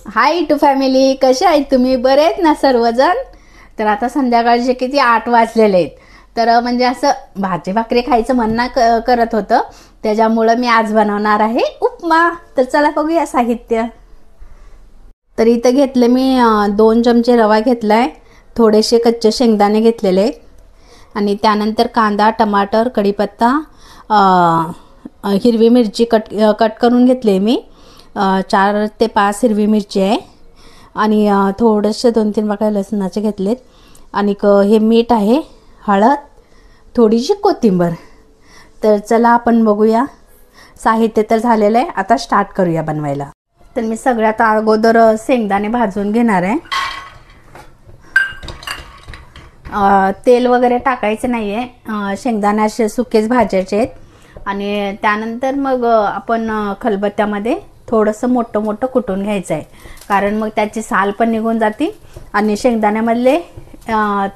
High to family, कसे आहेत तुम्ही? बरे आहेत ना सर्वजण? तर आता संध्याकाळचे किती 8 वाजलेले आहेत. तर म्हणजे असं भाजी भाकरी खायचं मन ना करत होतं. त्याच्यामुळं मी आज बनवणार आहे उपमा. तर चला बघूया साहित्य. तर इथं घेतले मी 2 चमचे रवा घेतलाय, थोडेसे कच्चे शेंगदाणे घेतलेले आणि त्यानंतर कांदा, टमाटर, कढीपत्ता, हिरवी मिरची कट करून घेतली मी. 4 ते 5 हिरवी मिरची आहे आणि थोडेसे 2-3 पाकळ्या लसणाचे घेतलेत आणि हे मीठ आहे, हळद, थोडीशी कोथिंबीर. तर चला आपण बघूया. साहित्य तर झालेलं आहे, आता स्टार्ट करूया बनवायला. तर मी सगळ्यात अगोदर शेंगदाणे भाजून घेणार आहे. तेल वगैरे टाकायचं नाही आहे, शेंगदाणे असे सुकेच भाजायचे आहेत आणि त्यानंतर मग आपण खलबत्त्यामध्ये थोडंसं मोठं मोठं कुटून घ्यायचं आहे, कारण मग त्याची साल पण निघून जाते आणि शेंगदाण्यामधले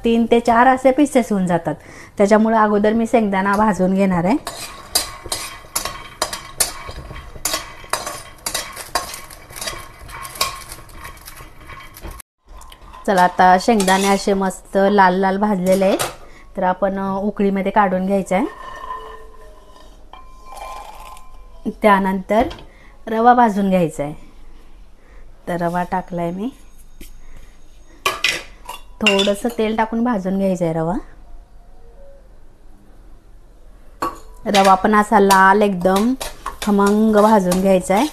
3 ते 4 असे पीसेस होऊन जातात. त्याच्यामुळे अगोदर मी शेंगदाणा भाजून घेणार आहे. चला, आता शेंगदाणे असे मस्त लाल लाल भाजलेले आहेत, तर आपण उकळीमध्ये काढून घ्यायचं आहे. त्यानंतर रवा भाजून घ्यायचा आहे. तर रवा टाकलाय मी. थोडंसं तेल टाकून भाजून घ्यायचं आहे रवा. रवा पण असा लाल एकदम खमंग भाजून घ्यायचा आहे.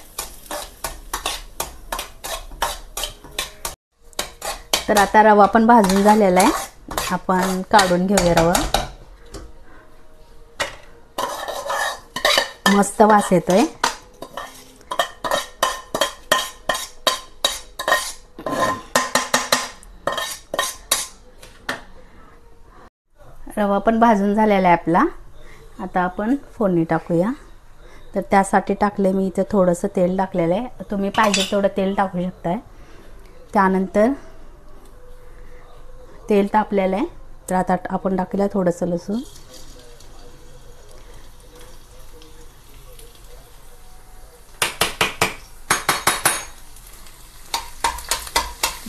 तर आता रवा पण भाजून झालेला आहे, आपण काढून घेऊया रवा. मस्त वास येतोय. रवा पण भाजून झालेला आहे आपला. आता आपण फोडणी टाकूया. तर त्यासाठी टाकले मी इथे थोडंसं तेल टाकलेलं आहे, तुम्ही पाहिजे तेवढं तेल टाकू शकताय. त्यानंतर तेल तापलेलं आहे, तर आता आपण टाकूया थोडंसं लसूण.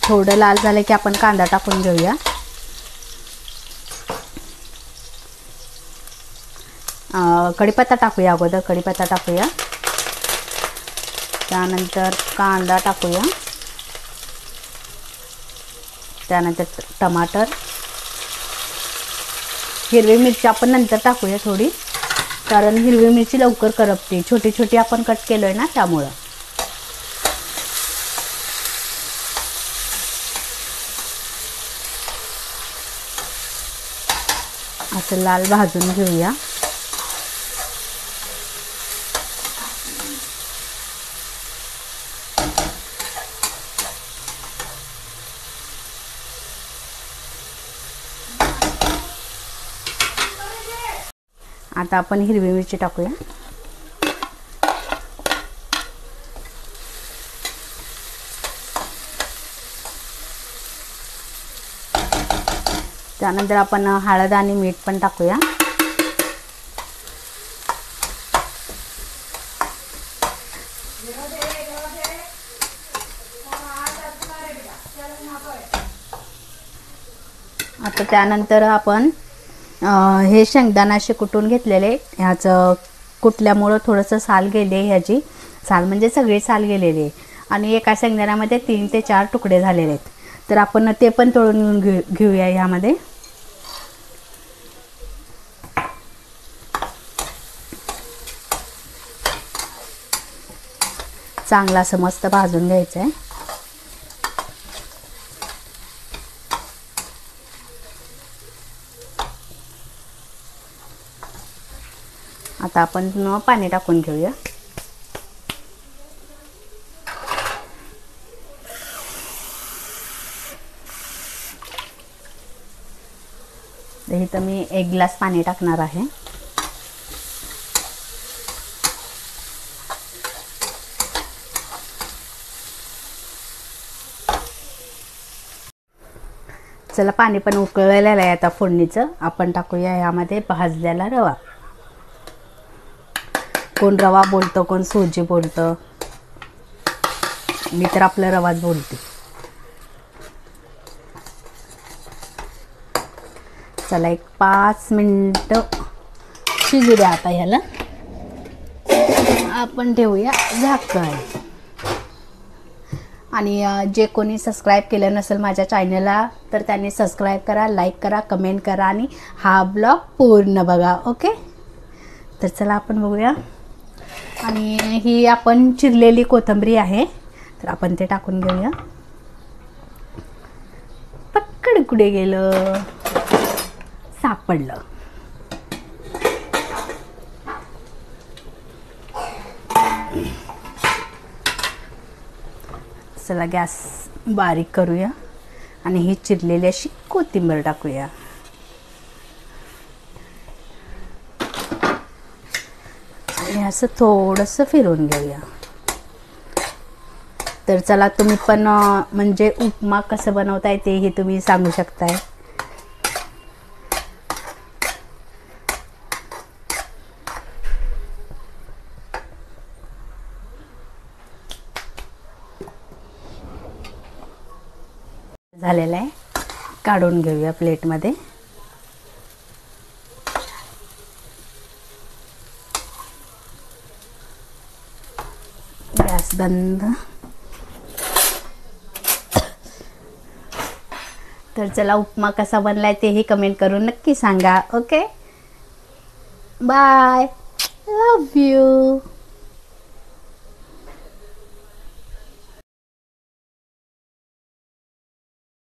थोडं लाल झालं की आपण कांदा टाकून घेऊया. कढीपत्ता टाकूया अगोदर, कढीपत्ता टाकूया. त्यानंतर कांदा टाकूया. त्यानंतर टमाटर, हिरवी मिरची आपण नंतर टाकूया थोडी, कारण हिरवी मिरची लवकर करपते. छोटी छोटी आपण कट केलोय ना, त्यामुळं. असं लाल भाजून घेऊया. आता आपण हिरवी मिरची टाकूया. त्यानंतर आपण हळद आणि मीठ पण टाकूया. आता त्यानंतर आपण हे शेंगदाणे असे कुटून घेतलेले, ह्याचं कुटल्यामुळं थोडंसं साल गेले, ह्याची साल म्हणजे सगळी साल गेलेली आहे आणि एका शेंगदाण्यामध्ये 3 ते 4 तुकडे झालेले आहेत. तर आपण ते पण तळून घेऊया ह्यामध्ये. चांगलं असं मस्त भाजून घ्यायचं आहे. आता आपण पाणी टाकून घेऊया. इथं मी 1 ग्लास पाणी टाकणार आहे. चला, पाणी पण उकळलेलं आहे आता फोडणीचं. आपण टाकूया यामध्ये भाजलेला रवा. कोण रवा बोलतं, कोण सुजी बोलतं. मी तर आपला रवाच बोलते. चला एक 5 मिनटं शिजू द्या. आता ह्याला आपण ठेवूया झाकण. आणि जे कोणी सबस्क्राईब केलं नसेल माझ्या चॅनलला तर त्यांनी सबस्क्राईब करा, लाईक करा, कमेंट करा आणि हा ब्लॉग पूर्ण बघा. ओके, तर चला आपण बघूया. आणि ही आपण चिरलेली कोथिंबीर आहे, तर आपण ते टाकून घेऊया. पक्कड कुठे गेलं, सापडलं. चला गॅस बारीक करूया आणि ही चिरलेली अशी कोथिंबीर टाकूया. आणि असं थोडंसं फिरवून घेऊया. तर चला तुम्ही पण म्हणजे उपमा कसं बनवताय तेही तुम्ही सांगू शकताय. झालेलं आहे, काढून घेऊया प्लेटमध्ये. गॅस बंद. तर चला उपमा कसा बनलाय तेही कमेंट करून नक्की सांगा. Okay, bye, love you.